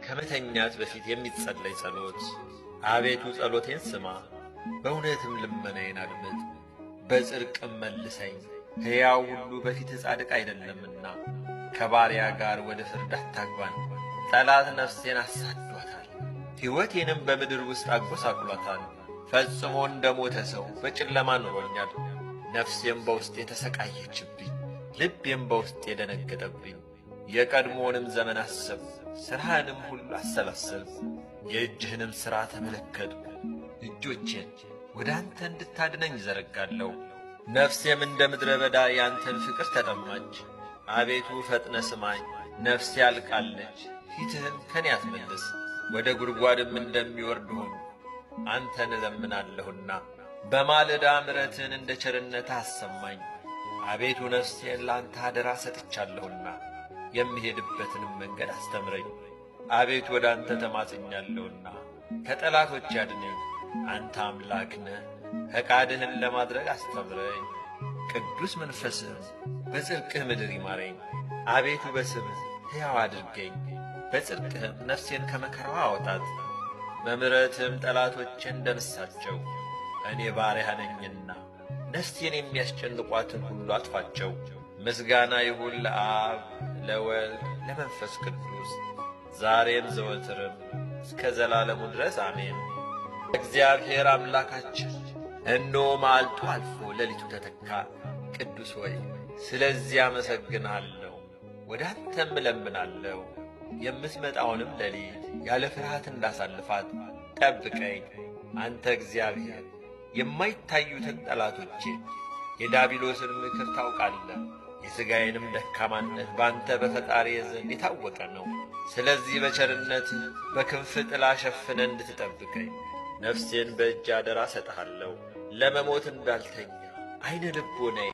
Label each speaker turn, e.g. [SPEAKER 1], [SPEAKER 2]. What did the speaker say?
[SPEAKER 1] ከመተኛት በፊት የሚጸለይ ጸሎት። አቤቱ ጸሎቴን ስማ፣ በእውነትም ልመናዬን አድምጥ። በጽድቅም መልሰኝ፣ ሕያው ሁሉ በፊትህ ጻድቅ አይደለምና። ከባሪያ ጋር ወደ ፍርድ አታግባን፣ ጠላት ነፍሴን አሳድዷታል፣ ሕይወቴንም በምድር ውስጥ አጐሳቁሏታል። ፈጽሞ እንደ ሞተ ሰው በጨለማ ኑሮኛል። ነፍሴም በውስጤ ተሰቃየችብኝ፣ ልቤም በውስጤ ደነገጠብኝ። የቀድሞውንም ዘመን አሰብሁ፣ ሥራህንም ሁሉ አሰላሰልሁ። የእጅህንም ሥራ ተመለከትሁ። እጆቼን ወደ አንተ እንድታድነኝ ዘረጋለሁ። ነፍሴም እንደ ምድረ በዳ ያንተን ፍቅር ተጠማች። አቤቱ ፈጥነ ስማኝ፣ ነፍሴ አልቃለች። ፊትህን ከኔ አትመልስ፣ ወደ ጉድጓድም እንደሚወርድ ሆኑ። አንተን እለምናለሁና በማለዳ ምሕረትህን እንደ ቸርነትህ አሰማኝ። አቤቱ ነፍሴን ለአንተ አደራ ሰጥቻለሁና የምሄድበትንም መንገድ አስተምረኝ። አቤቱ ወደ አንተ ተማጽኛለሁና ከጠላቶች አድነኝ። አንተ አምላክ ነህ፣ ፈቃድህን ለማድረግ አስተምረኝ። ቅዱስ መንፈስህም በጽድቅህ ምድር ይማረኝ። አቤቱ በስምህ ሕያው አድርገኝ፣ በጽድቅህም ነፍሴን ከመከራዋ አውጣት። በምሕረትህም ጠላቶቼን ደምሳቸው። እኔ ባሪያህ ነኝና ነፍሴን የሚያስጨንቋትን ሁሉ አጥፋቸው። ምስጋና ይሁን ለአብ ለወልድ ለመንፈስ ቅዱስ ዛሬም ዘወትርም እስከ ዘላለሙ ድረስ አሜን። እግዚአብሔር አምላካችን እነሆ መዓልቱ አልፎ ሌሊቱ ተተካ። ቅዱስ ሆይ ስለዚህ አመሰግንሃለሁ፣ ወደ አንተም እለምናለሁ። የምትመጣውንም ሌሊት ያለ ፍርሃት እንዳሳልፋት ጠብቀኝ። አንተ እግዚአብሔር የማይታዩትን ጠላቶቼን የዳቢሎስን ምክር ታውቃለህ። የሥጋዬንም ደካማነት በአንተ በፈጣሪዬ ዘንድ የታወቀ ነው። ስለዚህ በቸርነትህ በክንፍ ጥላ ሸፍነ እንድትጠብቀኝ ነፍሴን በእጅ አደራ ሰጥሃለሁ። ለመሞት እንዳልተኛ ዐይነ ልቦናዬ